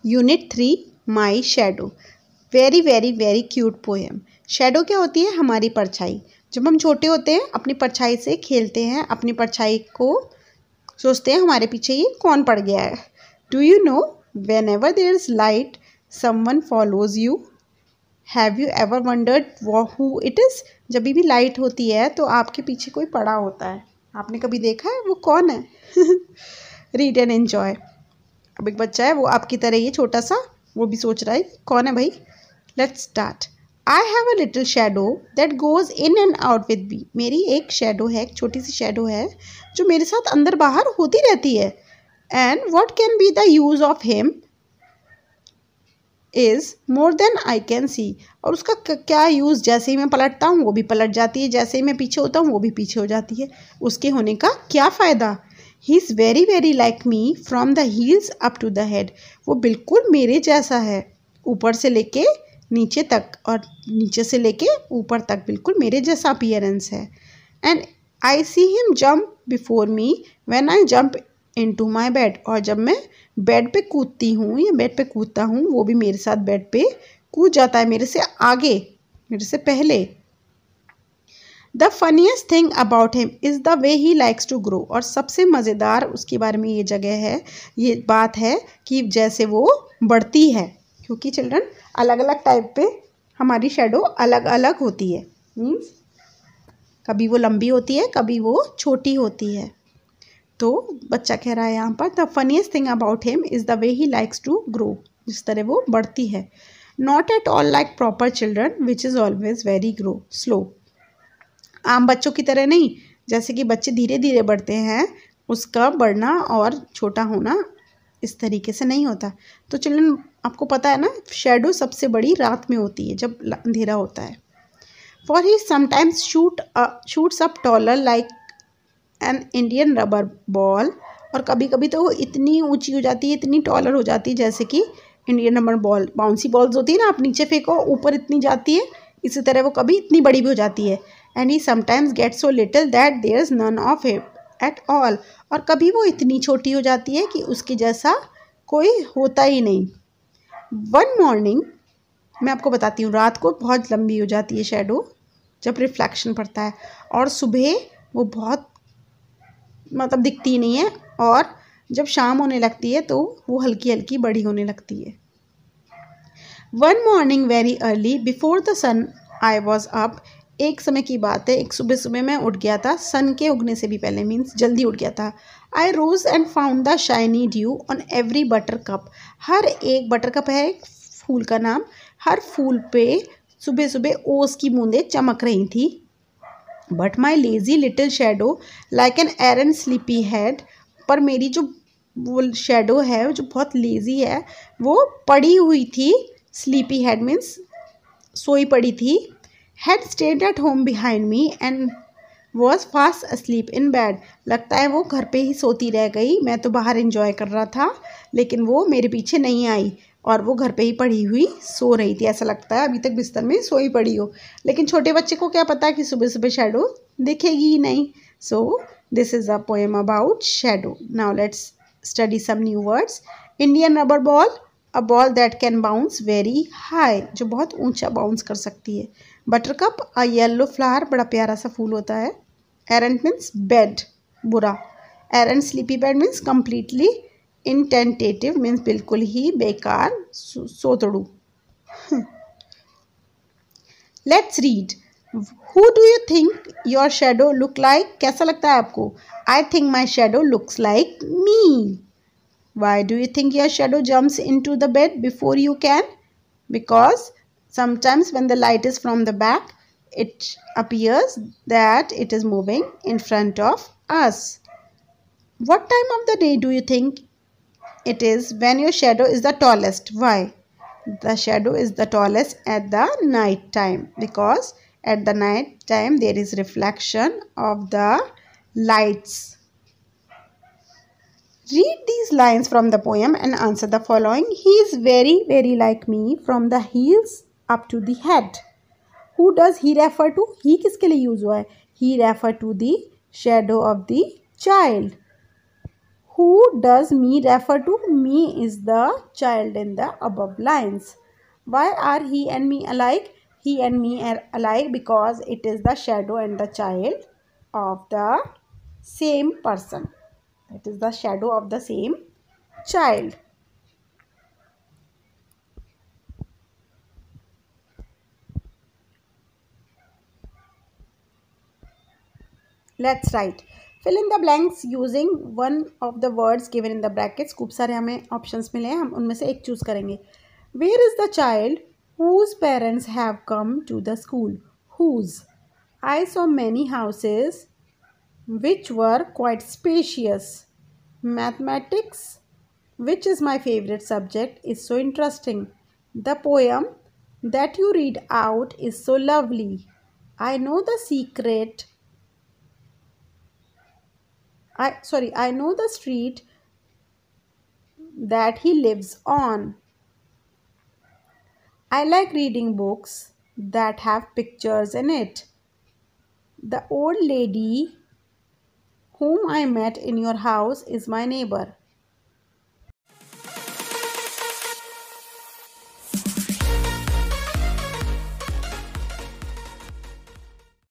Unit 3 my shadow. Very very very cute poem. Shadow क्या होती है? हमारी परछाई। जब हम छोटे होते हैं अपनी परछाई से खेलते हैं, अपनी परछाई को सोचते हैं हमारे पीछे ये कौन पड़ गया है। Do you know whenever there is light someone follows you. Have you ever wondered who it is. जब भी लाइट होती है तो आपके पीछे कोई पड़ा होता है, आपने कभी देखा है वो कौन है? Read and enjoy. अब एक बच्चा है वो आपकी तरह ये छोटा सा, वो भी सोच रहा है कौन है भाई। Let's start. I have a little shadow that goes in and out with me. मेरी एक शैडो है, एक छोटी सी शैडो है जो मेरे साथ अंदर बाहर होती रहती है। And what can be the use of him is more than I can see. और उसका क्या यूज़, जैसे ही मैं पलटता हूँ वो भी पलट जाती है, जैसे ही मैं पीछे होता हूँ वो भी पीछे हो जाती है। उसके होने का क्या फ़ायदा? He is very very like me from the heels up to the head. वो बिल्कुल मेरे जैसा है, ऊपर से लेके नीचे तक और नीचे से लेके ऊपर तक बिल्कुल मेरे जैसा अपीयरेंस है। And I see him jump before me when I jump into my bed. और जब मैं बेड पे कूदती हूँ या बेड पे कूदता हूँ वो भी मेरे साथ बेड पे कूद जाता है, मेरे से आगे, मेरे से पहले। The funniest thing about him is the way he likes to grow. और सबसे मज़ेदार उसके बारे में ये जगह है, ये बात है कि जैसे वो बढ़ती है। क्योंकि चिल्ड्रन अलग अलग टाइप पे हमारी शेडो अलग अलग होती है। मीन्स कभी वो लंबी होती है, कभी वो छोटी होती है। तो बच्चा कह रहा है यहाँ पर the funniest thing about him is the way he likes to grow. जिस तरह वो बढ़ती है। Not at all like proper children which is always very grow slow. आम बच्चों की तरह नहीं, जैसे कि बच्चे धीरे धीरे बढ़ते हैं, उसका बढ़ना और छोटा होना इस तरीके से नहीं होता। तो चिल्ड्रन आपको पता है ना, शेडो सबसे बड़ी रात में होती है जब अंधेरा होता है। For he sometimes shoots up taller like an Indian rubber ball. और कभी कभी तो वो इतनी ऊंची हो जाती है, इतनी टॉलर हो जाती है जैसे कि Indian rubber ball, bouncy balls होती है ना, आप नीचे फेंको ऊपर इतनी जाती है, इसी तरह वो कभी इतनी बड़ी भी हो जाती है। And he sometimes get so little that there is none of him at all. और कभी वो इतनी छोटी हो जाती है कि उसके जैसा कोई होता ही नहीं। वन मॉर्निंग, मैं आपको बताती हूँ, रात को बहुत लंबी हो जाती है शेडो जब रिफ्लेक्शन पड़ता है, और सुबह वो बहुत मतलब दिखती नहीं है, और जब शाम होने लगती है तो वो हल्की हल्की बड़ी होने लगती है। One morning very early before the sun I was up. एक समय की बात है, एक सुबह सुबह मैं उठ गया था, सन के उगने से भी पहले, मीन्स जल्दी उठ गया था। I rose and found the shiny dew on every buttercup. हर एक बटर कप है एक फूल का नाम, हर फूल पे सुबह सुबह ओस की बूंदें चमक रही थी। But my lazy little shadow like an arrant sleepy head. पर मेरी जो वो शेडो है जो बहुत लेजी है, वो पड़ी हुई थी। स्लीपी हेड मीन्स सोई पड़ी थी। Had stayed at home behind me and was fast asleep in bed. लगता है वो घर पे ही सोती रह गई, मैं तो बाहर इंजॉय कर रहा था, लेकिन वो मेरे पीछे नहीं आई और वो घर पे ही पड़ी हुई सो रही थी। ऐसा लगता है अभी तक बिस्तर में सोई पड़ी हो, लेकिन छोटे बच्चे को क्या पता कि सुबह सुबह शेडो दिखेगी ही नहीं। So this is a poem about shadow. Now let's study some new words. Indian rubber ball, a ball that can bounce very high, जो बहुत ऊंचा बाउंस कर सकती है। बटरकप, अ येलो फ्लावर, बड़ा प्यारा सा फूल होता है। एरेंट मीन्स बेड, बुरा। Errant sleepy bed means completely inattentive, means बिल्कुल ही बेकार, सोतड़ू। Let's read. Who do you think your shadow look like. कैसा लगता है आपको? I think my shadow looks like me. Why do you think your shadow jumps into the bed before you can? Because sometimes when the light is from the back, it appears that it is moving in front of us. What time of the day do you think it is when your shadow is the tallest? Why? The shadow is the tallest at the night time, because at the night time there is reflection of the lights. Read these lines from the poem and answer the following. He is very, very like me from the heels up to the head. Who does he refer to? He किसके लिए use हुआ है? He refer to the shadow of the child. Who does me refer to? Me is the child in the above lines. Why are he and me alike? He and me are alike because it is the shadow and the child of the same person. It is the shadow of the same child. Let's write. Fill in the blanks using one of the words given in the brackets. खूब सारे हमें options मिले हैं, हम उनमें से एक choose करेंगे. Where is the child whose parents have come to the school? Whose? I saw many houses which were quite spacious. Mathematics, which is my favorite subject, is so interesting. The poem that you read out is so lovely. I know the secret. I know the street that he lives on. I like reading books that have pictures in it. The old lady whom I met in your house is my neighbor.